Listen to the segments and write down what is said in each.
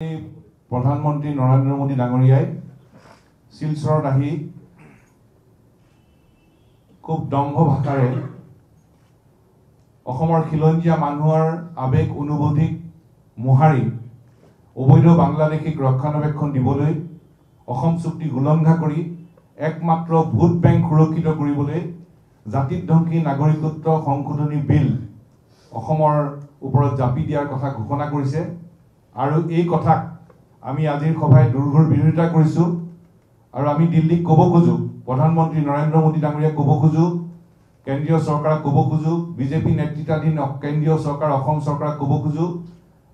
প্ৰধানমন্ত্ৰী নৰেন্দ্ৰ মোদী ডাঙৰীয়াই শিলচৰত আহি খুব দম্ভ ভাষাৰে অসমৰ খিলঞ্জীয়া মানুহৰ আবেগ অনুভূতিক মোহাৰি অবৈধ বাংলাদেশীক ৰক্ষণাবেক্ষণ দিবলৈ অসম চুক্তি উলংঘা কৰি একমাত্ৰ ভোট বেংক সুৰক্ষিত কৰিবলৈ জাতিধ্বংসী নাগৰিকত্ব সংশোধনী বিল অসমৰ ওপৰত জাপি দিয়াৰ কথা ঘোষণা কৰিছে আৰু এই কথাক আমি আজিৰ সভায় দুৰ্ঘৰ বিৰোধিতা কৰিছো আৰু আমি দিল্লীক ক'ব খোজো প্ৰধানমন্ত্ৰী নৰেন্দ্ৰ মোদী ডাঙৰীয়াক ক'ব খোজো কেন্দ্ৰীয় চৰকাৰক ক'ব খোজো বিজেপি নেতৃত্বাধীন কেন্দ্ৰীয় চৰকাৰ অসম চৰকাৰক ক'ব খোজো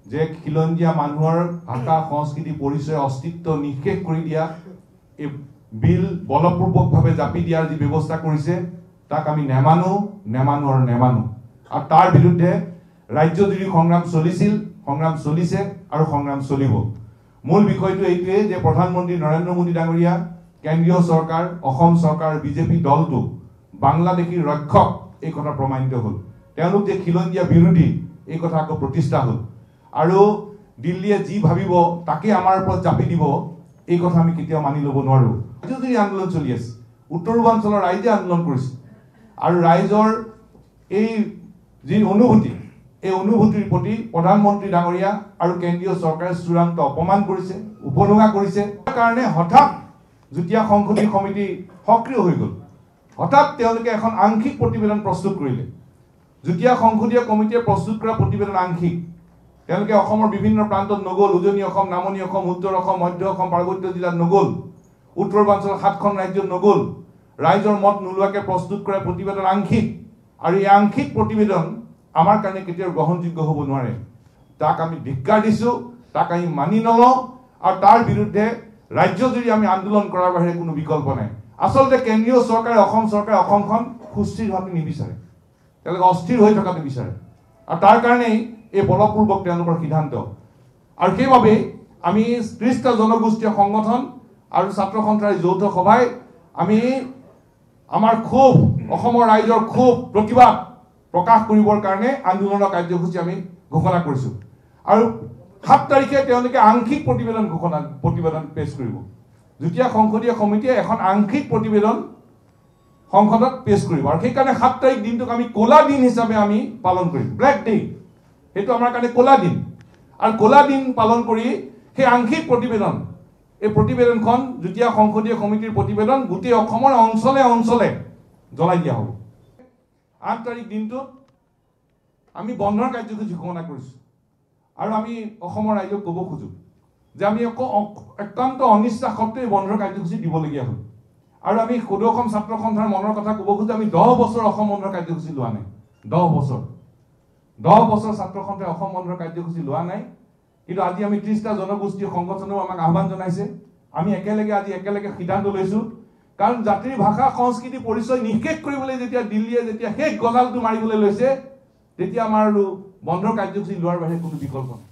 যে খিলঞ্জীয়া মানুহৰ ভাষা সংস্কৃতি পৰিচয় অস্তিত্ব নিষেধ কৰি দিয়া এই বিল বলপূৰ্বকভাৱে জাপি দিয়াৰ যি ব্যৱস্থা কৰিছে তাক আমি নেমানো আৰু তাৰ বিৰুদ্ধে ৰাজ্যজুৰি সংগ্ৰাম চলিছে আৰু সংগ্ৰাম চলিব মূল বিষয়টো এইটোৱে যে প্ৰধানমন্ত্ৰী নৰেন্দ্ৰ মোদী ডাঙৰীয়া কেন্দ্ৰীয় চৰকাৰ অসম চৰকাৰ বিজেপি দলটো বাংলাদেশীৰ ৰক্ষক এই কথা প্ৰমাণিত হ'ল তেওঁলোক যে খিলঞ্জীয়া বিৰোধী এই কথা আকৌ প্ৰতিষ্ঠা হ'ল আৰু দিল্লীয়ে যি ভাবিব তাকে আমাৰ ওপৰত জাপি দিব এই কথা আমি কেতিয়াও মানি ল'ব নোৱাৰো ৰাজ্যজুৰি আন্দোলন চলি আছে উত্তৰ পূৰ্বাঞ্চলৰ ৰাইজে আন্দোলন কৰিছে আৰু ৰাইজৰ এই যি অনুভূতি এই অনুভূতিৰ প্ৰতি প্ৰধানমন্ত্ৰী ডাঙৰীয়া আৰু কেন্দ্ৰীয় চৰকাৰে চূড়ান্ত অপমান কৰিছে উপলুঙা কৰিছে কাৰণে হঠাৎ যুটীয়া সংসদীয় সমিতি সক্ৰিয় হৈ গ'ল হঠাৎ তেওঁলোকে এখন আংশিক প্ৰতিবেদন প্ৰস্তুত কৰিলে যুটীয়া সংসদীয় কমিটিয়ে প্ৰস্তুত কৰা প্ৰতিবেদন আংশিক তেওঁলোকে অসমৰ বিভিন্ন প্ৰান্তত নগ'ল উজনি অসম নামনি অসম উত্তৰ অসম মধ্য অসম পাৰ্বত্য জিলাত নগ'ল উত্তৰ পূৰ্বাঞ্চলৰ 7খন ৰাজ্যত নগ'ল ৰাইজৰ মত নোলোৱাকৈ প্ৰস্তুত কৰা প্ৰতিবেদন আংশিক আৰু এই আংশিক প্ৰতিবেদন আমাৰ কাৰণে কেতিয়াও গ্ৰহণযোগ্য হ'ব নোৱাৰে তাক আমি ধিক্কাৰ দিছো তাক আমি মানি নলওঁ আৰু তাৰ বিৰুদ্ধে ৰাজ্যজুৰি আমি আন্দোলন কৰাৰ বাহিৰে কোনো বিকল্প নাই আচলতে কেন্দ্ৰীয় চৰকাৰে অসমখন সুস্থিৰ হোৱাটো নিবিচাৰে তেওঁলোকে অস্থিৰ হৈ থকাটো বিচাৰে আৰু তাৰ কাৰণেই এই বলপূৰ্বক তেওঁলোকৰ সিদ্ধান্ত আৰু সেইবাবে আমি 30টা জনগোষ্ঠীয় সংগঠন আৰু ছাত্ৰ সন্থাৰ যৌথ সভাই আমি আমাৰ ক্ষোভ অসমৰ ৰাইজৰ ক্ষোভ প্ৰতিবাদ প্ৰকাশ কৰিবৰ কাৰণে আন্দোলনৰ কাৰ্যসূচী আমি ঘোষণা কৰিছো আৰু 7 তাৰিখে তেওঁলোকে আংশিক প্ৰতিবেদন পেশ কৰিব যুটীয়া সংসদীয় সমিতিয়ে এখন আংশিক প্ৰতিবেদন সংসদত পেশ কৰিব আৰু সেইকাৰণে 7 তাৰিখ দিনটোক আমি ক'লা দিন হিচাপে আমি পালন কৰিম ব্লেক ডে সেইটো আমাৰ কাৰণে ক'লা দিন আৰু ক'লা দিন পালন কৰি সেই আংশিক প্ৰতিবেদন এই প্ৰতিবেদনখন যুটীয়া সংসদীয় সমিতিৰ প্ৰতিবেদন গোটেই অসমৰ অঞ্চলে জ্বলাই দিয়া হ'ব 8 তাৰিখ দিনটোত আমি বন্ধৰ কাৰ্যসূচী ঘোষণা কৰিছো আৰু আমি অসমৰ ৰাইজক ক'ব খোজো যে আমি একান্ত অনিচ্ছা সত্ত্বেও বন্ধৰ কাৰ্যসূচী দিবলগীয়া হ'ল আৰু আমি সদৌ অসম ছাত্ৰ সন্থাৰ মনৰ কথা ক'ব খোজো আমি 10 বছৰ অসম বন্ধৰ কাৰ্যসূচী লোৱা নাই 10 বছৰ ছাত্ৰ সন্থাই অসম বন্ধৰ কাৰ্যসূচী লোৱা নাই কিন্তু আজি আমি 30টা জনগোষ্ঠীয় সংগঠনেও আমাক আহ্বান জনাইছে আমি একেলগে সিদ্ধান্ত লৈছো কাৰণ জাতিৰ ভাষা সংস্কৃতি পৰিচয় নিষেধ কৰিবলৈ যেতিয়া দিল্লীয়ে যেতিয়া শেষ গজালটো মাৰিবলৈ লৈছে তেতিয়া আমাৰ বন্ধৰ কাৰ্যসূচী লোৱাৰ বাহিৰে কোনো বিকল্প নাই